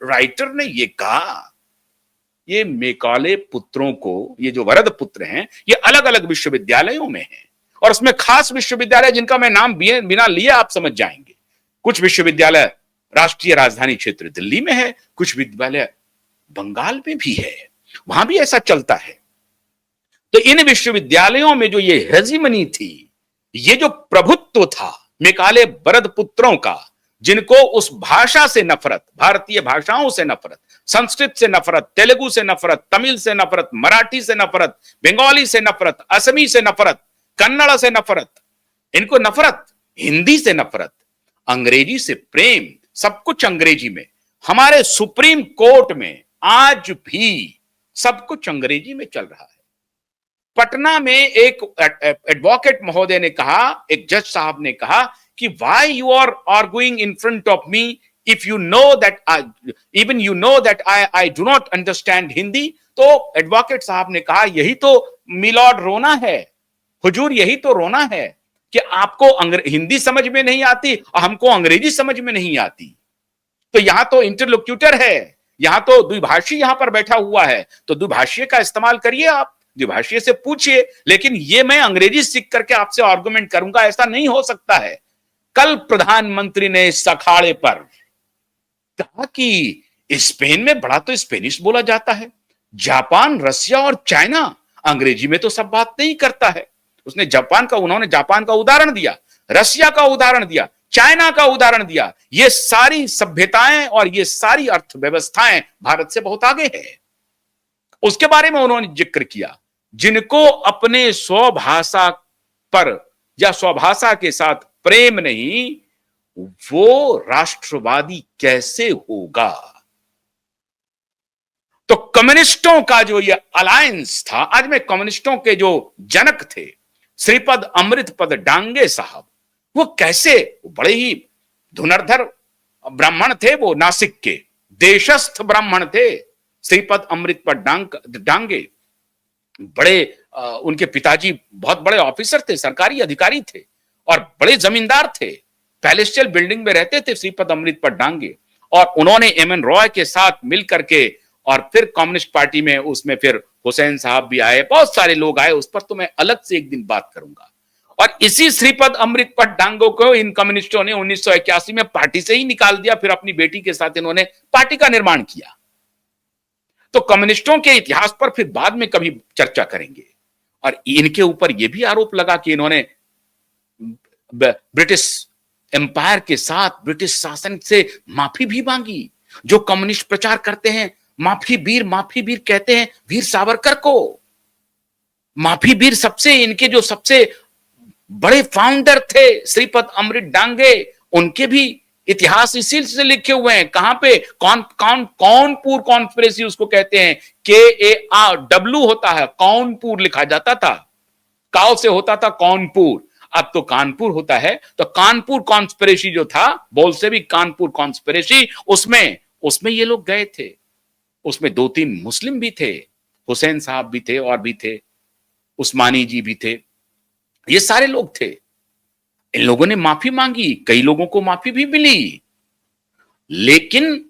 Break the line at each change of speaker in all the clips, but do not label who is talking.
Writer ने ये कहा, ये मैकाले पुत्रों को, ये जो वरद पुत्र हैं, ये अलग अलग विश्वविद्यालयों में हैं, और उसमें खास विश्वविद्यालय जिनका मैं नाम बिना लिए आप समझ जाएंगे। कुछ विश्वविद्यालय राष्ट्रीय राजधानी क्षेत्र दिल्ली में है, कुछ विद्यालय बंगाल में भी है, वहां भी ऐसा चलता है। तो इन विश्वविद्यालयों में जो ये हेजीमनी थी, ये जो प्रभुत्व था मैकाले वरद पुत्रों का, जिनको उस भाषा से नफरत, भारतीय भाषाओं से नफरत, संस्कृत से नफरत, तेलुगु से नफरत, तमिल से नफरत, मराठी से नफरत, बंगाली से नफरत, असमी से नफरत, कन्नड़ से नफरत, इनको नफरत, हिंदी से नफरत, अंग्रेजी से प्रेम, सब कुछ अंग्रेजी में। हमारे सुप्रीम कोर्ट में आज भी सब कुछ अंग्रेजी में चल रहा है। पटना में एक एडवोकेट महोदय ने कहा, एक जज साहब ने कहा कि why you are arguing in front of me if you know that even you know that I do not understand Hindi. तो एडवोकेट साहब ने कहा, यही तो मिलॉर्ड रोना है, हुजूर यही तो रोना है कि आपको हिंदी समझ में नहीं आती और हमको अंग्रेजी समझ में नहीं आती। तो यहां तो इंटरलोक्यूटर है, यहां तो द्विभाषी यहां पर बैठा हुआ है, तो द्विभाषीय का इस्तेमाल करिए, आप द्विभाषीय से पूछिए। लेकिन ये मैं अंग्रेजी सीख करके आपसे आर्गुमेंट करूंगा, ऐसा नहीं हो सकता है। कल प्रधानमंत्री ने इस अखाड़े पर कहा कि स्पेन में बड़ा तो स्पेनिश बोला जाता है, जापान, रसिया और चाइना अंग्रेजी में तो सब बात नहीं करता है। उन्होंने जापान का उदाहरण दिया, रसिया का उदाहरण दिया, चाइना का उदाहरण दिया। ये सारी सभ्यताएं और ये सारी अर्थव्यवस्थाएं भारत से बहुत आगे है। उसके बारे में उन्होंने जिक्र किया, जिनको अपने स्वभाषा पर या स्वभाषा के साथ प्रेम नहीं, वो राष्ट्रवादी कैसे होगा। तो कम्युनिस्टों का जो ये अलायंस था, आज में कम्युनिस्टों के जो जनक थे श्रीपद अमृतपद डांगे साहब, वो कैसे, बड़े ही धुरंधर ब्राह्मण थे, वो नासिक के देशस्थ ब्राह्मण थे श्रीपद अमृतपद डांगे। बड़े उनके पिताजी बहुत बड़े ऑफिसर थे, सरकारी अधिकारी थे और बड़े जमींदार थे। पैलेस्टियल बिल्डिंग में रहते थे श्रीपद अमृतपद डांगे, और उन्होंने एम.एन. रॉय के साथ मिलकर के, और फिर कम्युनिस्ट पार्टी में उसमें फिर हुसैन साहब भी आए, बहुत सारे लोग आए, उस पर तो मैं अलग से एक दिन बात करूंगा। और इसी श्रीपद अमृतपद डांगो को इन कम्युनिस्टों ने 1981 में पार्टी से ही निकाल दिया। फिर अपनी बेटी के साथ इन्होंने पार्टी का निर्माण किया। तो कम्युनिस्टों के इतिहास पर फिर बाद में कभी चर्चा करेंगे। और इनके ऊपर यह भी आरोप लगा कि इन्होंने ब्रिटिश एम्पायर के साथ, ब्रिटिश शासन से माफी भी मांगी। जो कम्युनिस्ट प्रचार करते हैं माफी वीर कहते हैं वीर सावरकर को। माफी वीर सबसे, इनके जो सबसे बड़े फाउंडर थे श्रीपद अमृत डांगे, उनके भी इतिहास इसी से लिखे हुए हैं। कहां पे, कौनपुर कॉन्स्पिरेसी उसको कहते हैं, KARW होता है, कौनपुर लिखा जाता था, काव से होता था कौनपुर, अब तो कानपुर होता है। तो कानपुर कॉन्स्पिरेसी जो था, बोल्शेविक कानपुर कॉन्स्पिरेसी, उसमें ये लोग गए थे। उसमें 2-3 मुस्लिम भी थे, हुसैन साहब भी थे, और भी थे, उस्मानी जी भी थे, ये सारे लोग थे। इन लोगों ने माफी मांगी, कई लोगों को माफी भी मिली। लेकिन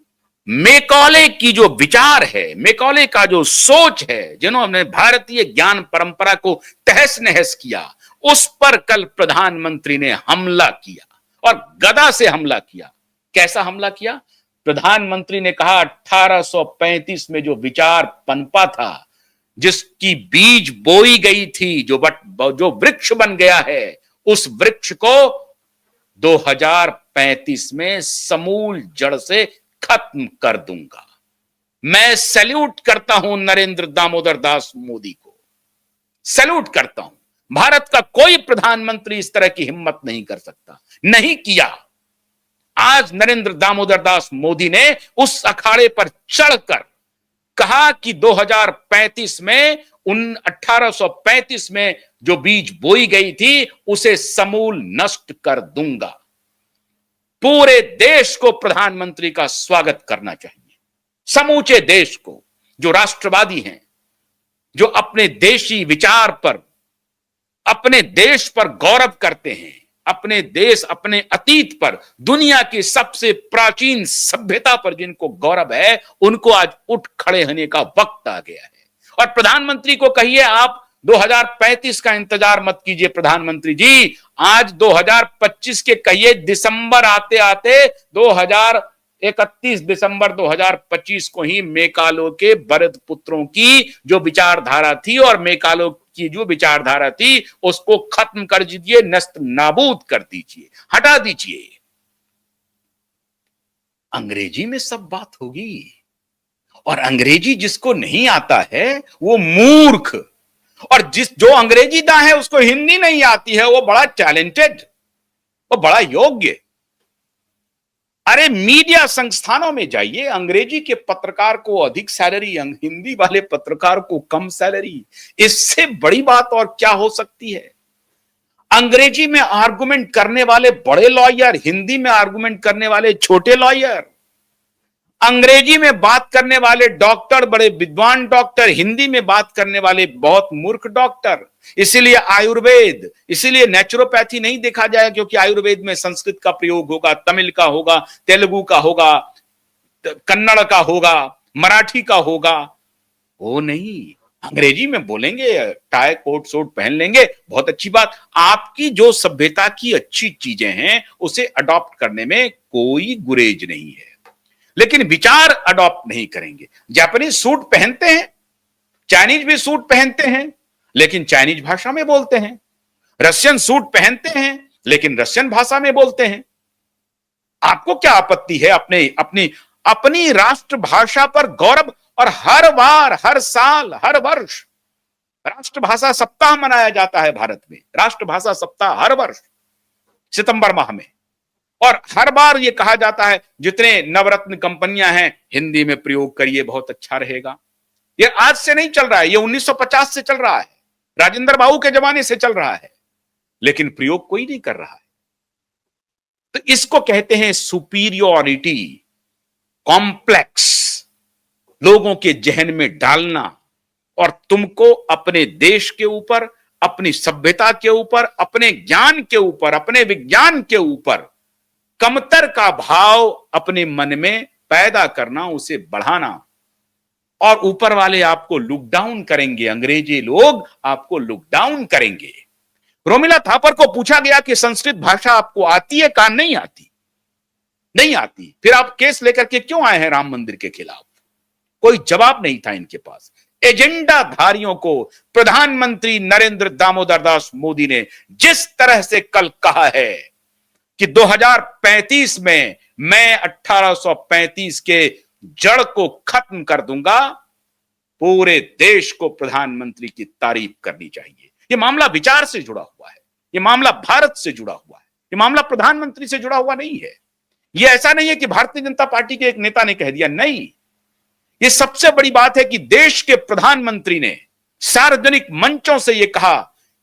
मैकाले की जो विचार है, मैकाले का जो सोच है, जिन्होंने भारतीय ज्ञान परंपरा को तहस नहस किया, उस पर कल प्रधानमंत्री ने हमला किया, और गदा से हमला किया। कैसा हमला किया? प्रधानमंत्री ने कहा 1835 में जो विचार पनपा था, जिसकी बीज बोई गई थी, जो वृक्ष बन गया है, उस वृक्ष को 2035 में समूल जड़ से खत्म कर दूंगा। मैं सैल्यूट करता हूं नरेंद्र दामोदर दास मोदी को, सैल्यूट करता हूं। भारत का कोई प्रधानमंत्री इस तरह की हिम्मत नहीं कर सकता, नहीं किया। आज नरेंद्र दामोदर दास मोदी ने उस अखाड़े पर चढ़कर कहा कि 2035 में, 1835 में जो बीज बोई गई थी, उसे समूल नष्ट कर दूंगा। पूरे देश को प्रधानमंत्री का स्वागत करना चाहिए, समूचे देश को, जो राष्ट्रवादी हैं, जो अपने देशी विचार पर, अपने देश पर गौरव करते हैं, अपने देश, अपने अतीत पर, दुनिया की सबसे प्राचीन सभ्यता पर जिनको गौरव है, उनको आज उठ खड़े होने का वक्त आ गया है। और प्रधानमंत्री को कहिए, आप 2035 का इंतजार मत कीजिए प्रधानमंत्री जी, आज 2025 के कहिए, दिसंबर आते आते 2031 दिसंबर 2025 को ही मेकालो के वरद पुत्रों की जो विचारधारा थी और मेकालो की जो विचारधारा थी उसको खत्म कर दीजिए, नस्त नाबूद कर दीजिए, हटा दीजिए। अंग्रेजी में सब बात होगी, और अंग्रेजी जिसको नहीं आता है वो मूर्ख, और जो अंग्रेजीदा है उसको हिंदी नहीं आती है वो बड़ा टैलेंटेड, वो बड़ा योग्य। अरे मीडिया संस्थानों में जाइए, अंग्रेजी के पत्रकार को अधिक सैलरी, हिंदी वाले पत्रकार को कम सैलरी। इससे बड़ी बात और क्या हो सकती है? अंग्रेजी में आर्गुमेंट करने वाले बड़े लॉयर, हिंदी में आर्गुमेंट करने वाले छोटे लॉयर। अंग्रेजी में बात करने वाले डॉक्टर बड़े विद्वान डॉक्टर, हिंदी में बात करने वाले बहुत मूर्ख डॉक्टर। इसीलिए आयुर्वेद, इसीलिए नेचुरोपैथी नहीं देखा जाए, क्योंकि आयुर्वेद में संस्कृत का प्रयोग होगा, तमिल का होगा, तेलुगु का होगा, कन्नड़ का होगा, मराठी का होगा। वो नहीं, अंग्रेजी में बोलेंगे, टाई कोट सूट पहन लेंगे, बहुत अच्छी बात। आपकी जो सभ्यता की अच्छी चीजें हैं उसे अडॉप्ट करने में कोई गुरेज नहीं है, लेकिन विचार अडॉप्ट नहीं करेंगे। जापानीज सूट पहनते हैं, चाइनीज भी सूट पहनते हैं, लेकिन चाइनीज भाषा में बोलते हैं। रशियन सूट पहनते हैं, लेकिन रशियन भाषा में बोलते हैं। आपको क्या आपत्ति है अपनी राष्ट्रभाषा पर गौरव? और हर बार, हर साल, हर वर्ष राष्ट्रभाषा सप्ताह मनाया जाता है भारत में। राष्ट्रभाषा सप्ताह हर वर्ष सितंबर माह में, और हर बार यह कहा जाता है जितने नवरत्न कंपनियां हैं हिंदी में प्रयोग करिए, बहुत अच्छा रहेगा। यह आज से नहीं चल रहा है, यह 1950 से चल रहा है, राजेंद्र बाबू के जमाने से चल रहा है, लेकिन प्रयोग कोई नहीं कर रहा है। तो इसको कहते हैं सुपीरियोरिटी कॉम्प्लेक्स, लोगों के जहन में डालना, और तुमको अपने देश के ऊपर, अपनी सभ्यता के ऊपर, अपने ज्ञान के ऊपर, अपने विज्ञान के ऊपर कमतर का भाव अपने मन में पैदा करना, उसे बढ़ाना, और ऊपर वाले आपको लुक डाउन करेंगे, अंग्रेजी लोग आपको लुक डाउन करेंगे। रोमिला थापर को पूछा गया कि संस्कृत भाषा आपको आती है? कहा नहीं आती, नहीं आती। फिर आप केस लेकर के क्यों आए हैं राम मंदिर के खिलाफ? कोई जवाब नहीं था इनके पास। एजेंडाधारियों को प्रधानमंत्री नरेंद्र दामोदर दास मोदी ने जिस तरह से कल कहा है कि 2035 में मैं 1835 के जड़ को खत्म कर दूंगा, पूरे देश को प्रधानमंत्री की तारीफ करनी चाहिए। यह मामला विचार से जुड़ा हुआ है, यह मामला भारत से जुड़ा हुआ है, यह मामला प्रधानमंत्री से जुड़ा हुआ नहीं है। यह ऐसा नहीं है कि भारतीय जनता पार्टी के एक नेता ने कह दिया, नहीं। यह सबसे बड़ी बात है कि देश के प्रधानमंत्री ने सार्वजनिक मंचों से यह कहा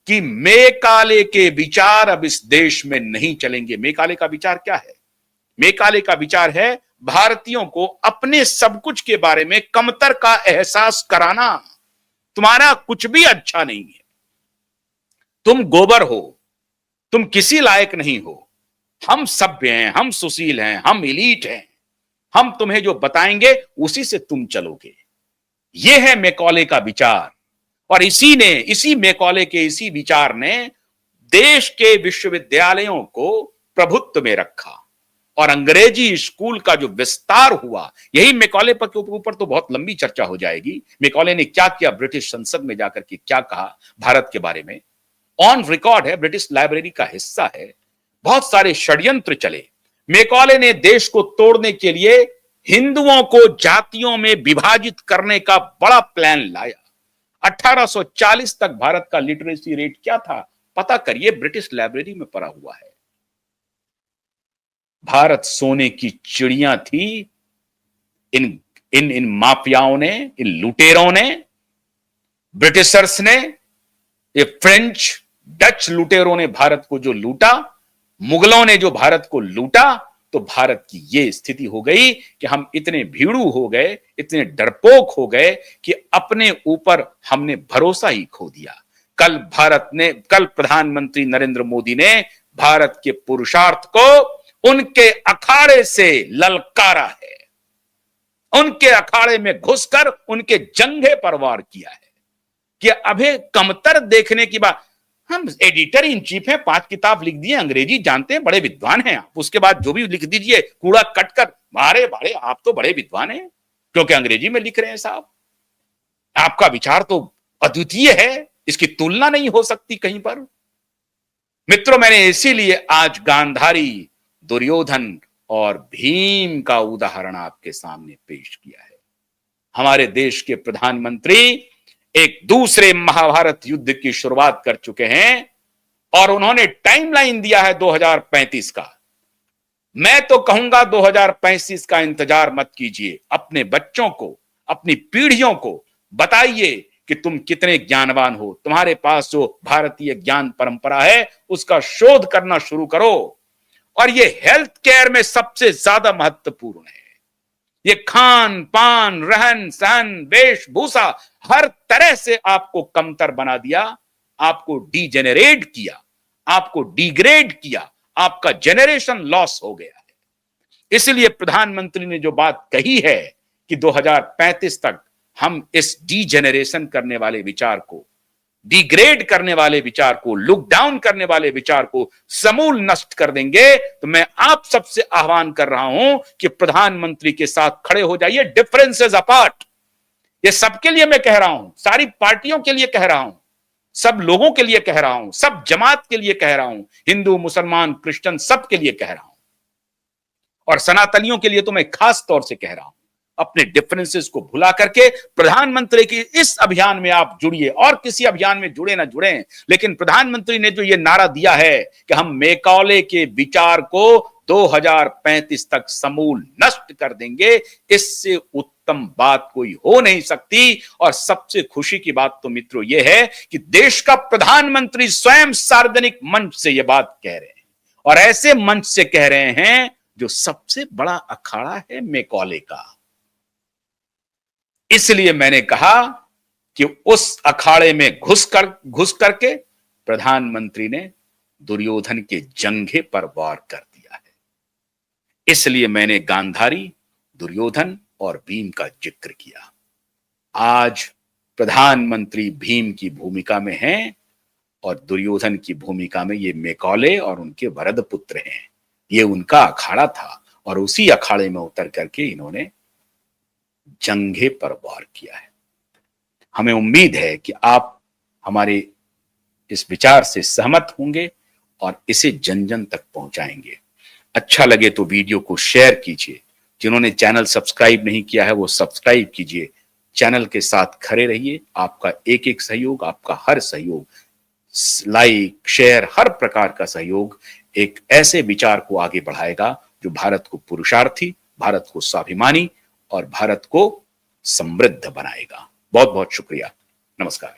कि मेकाले के विचार अब इस देश में नहीं चलेंगे। मेकाले का विचार क्या है? मेकाले का विचार है भारतीयों को अपने सब कुछ के बारे में कमतर का एहसास कराना। तुम्हारा कुछ भी अच्छा नहीं है, तुम गोबर हो, तुम किसी लायक नहीं हो, हम सभ्य हैं, हम सुशील हैं, हम इलीट हैं, हम तुम्हें जो बताएंगे उसी से तुम चलोगे। यह है मैकॉले का विचार। और इसी मैकॉले के इसी विचार ने देश के विश्वविद्यालयों को प्रभुत्व में रखा, और अंग्रेजी स्कूल का जो विस्तार हुआ, यही मैकॉले पर के ऊपर तो बहुत लंबी चर्चा हो जाएगी। मैकॉले ने क्या किया, ब्रिटिश संसद में जाकर के क्या कहा भारत के बारे में, ऑन रिकॉर्ड है, ब्रिटिश लाइब्रेरी का हिस्सा है। बहुत सारे षड्यंत्र चले। मैकॉले ने देश को तोड़ने के लिए हिंदुओं को जातियों में विभाजित करने का बड़ा प्लान लाया। 1840 तक भारत का लिटरेसी रेट क्या था पता करिए, ब्रिटिश लाइब्रेरी में पड़ा हुआ है। भारत सोने की चिड़िया थी। इन माफियाओं ने, इन लुटेरों ने, ब्रिटिशर्स ने, ये फ्रेंच डच लुटेरों ने भारत को जो लूटा, मुगलों ने जो भारत को लूटा, तो भारत की ये स्थिति हो गई कि हम इतने भीड़ू हो गए, इतने डरपोक हो गए कि अपने ऊपर हमने भरोसा ही खो दिया। कल प्रधानमंत्री नरेंद्र मोदी ने भारत के पुरुषार्थ को उनके अखाड़े से ललकारा है, उनके अखाड़े में घुसकर उनके जंघे पर वार किया है कि अभी कमतर देखने की बात। हम एडिटर इन चीफ हैं, 5 किताब लिख दिए, अंग्रेजी जानते हैं, बड़े विद्वान हैं आप, उसके बाद जो भी लिख दीजिए कूड़ा कट कर, मारे बारे आप तो बड़े विद्वान हैं क्योंकि अंग्रेजी में लिख रहे हैं साहब। आपका विचार तो अद्वितीय है, इसकी तुलना नहीं हो सकती कहीं पर। मित्रों, मैंने इसीलिए आज गांधारी, दुर्योधन और भीम का उदाहरण आपके सामने पेश किया है। हमारे देश के प्रधानमंत्री एक दूसरे महाभारत युद्ध की शुरुआत कर चुके हैं और उन्होंने टाइमलाइन दिया है 2035 का। मैं तो कहूंगा 2035 का इंतजार मत कीजिए, अपने बच्चों को, अपनी पीढ़ियों को बताइए कि तुम कितने ज्ञानवान हो, तुम्हारे पास जो भारतीय ज्ञान परंपरा है उसका शोध करना शुरू करो। और ये हेल्थ केयर में सबसे ज्यादा महत्वपूर्ण है। ये खान पान, रहन सहन, वेशभूषा, हर तरह से आपको कमतर बना दिया, आपको डीजेनरेट किया, आपको डिग्रेड किया, आपका जेनरेशन लॉस हो गया है। इसलिए प्रधानमंत्री ने जो बात कही है कि 2035 तक हम इस डीजेनरेशन करने वाले विचार को, डिग्रेड करने वाले विचार को, लुक डाउन करने वाले विचार को समूल नष्ट कर देंगे, तो मैं आप सबसे आह्वान कर रहा हूं कि प्रधानमंत्री के साथ खड़े हो जाइए। डिफरेंसेस अपार्ट, ये सबके लिए मैं कह रहा हूं, सारी पार्टियों के लिए कह रहा हूं, सब लोगों के लिए कह रहा हूं, सब जमात के लिए कह रहा हूं, हिंदू, मुसलमान, क्रिश्चियन, सबके लिए कह रहा हूं, और सनातनियों के लिए तो मैं खास तौर से कह रहा हूं। अपने डिफरेंसेस को भुला करके प्रधानमंत्री की इस अभियान में आप जुड़िए, और किसी अभियान में जुड़े ना जुड़े, लेकिन प्रधानमंत्री ने जो ये नारा दिया है कि हम मैकॉले के विचार को 2035 तक समूल नष्ट कर देंगे, इससे उत्तम बात कोई हो नहीं सकती। और सबसे खुशी की बात तो मित्रों ये है कि देश का प्रधानमंत्री स्वयं सार्वजनिक मंच से यह बात कह रहे हैं, और ऐसे मंच से कह रहे हैं जो सबसे बड़ा अखाड़ा है मैकॉले का। इसलिए मैंने कहा कि उस अखाड़े में घुस करके प्रधानमंत्री ने दुर्योधन के जंघे पर वार कर दिया है। इसलिए मैंने गांधारी, दुर्योधन और भीम का जिक्र किया। आज प्रधानमंत्री भीम की भूमिका में हैं और दुर्योधन की भूमिका में ये मैकॉले और उनके वरद पुत्र हैं। ये उनका अखाड़ा था और उसी अखाड़े में उतर करके इन्होंने जंघे पर वार किया है। हमें उम्मीद है कि आप हमारे इस विचार से सहमत होंगे और इसे जन जन तक पहुंचाएंगे। अच्छा लगे तो वीडियो को शेयर कीजिए। जिन्होंने चैनल सब्सक्राइब नहीं किया है वो सब्सक्राइब कीजिए। चैनल के साथ खड़े रहिए। आपका एक एक सहयोग, आपका हर सहयोग, लाइक, शेयर, हर प्रकार का सहयोग एक ऐसे विचार को आगे बढ़ाएगा जो भारत को पुरुषार्थी, भारत को स्वाभिमानी और भारत को समृद्ध बनाएगा। बहुत बहुत शुक्रिया। नमस्कार।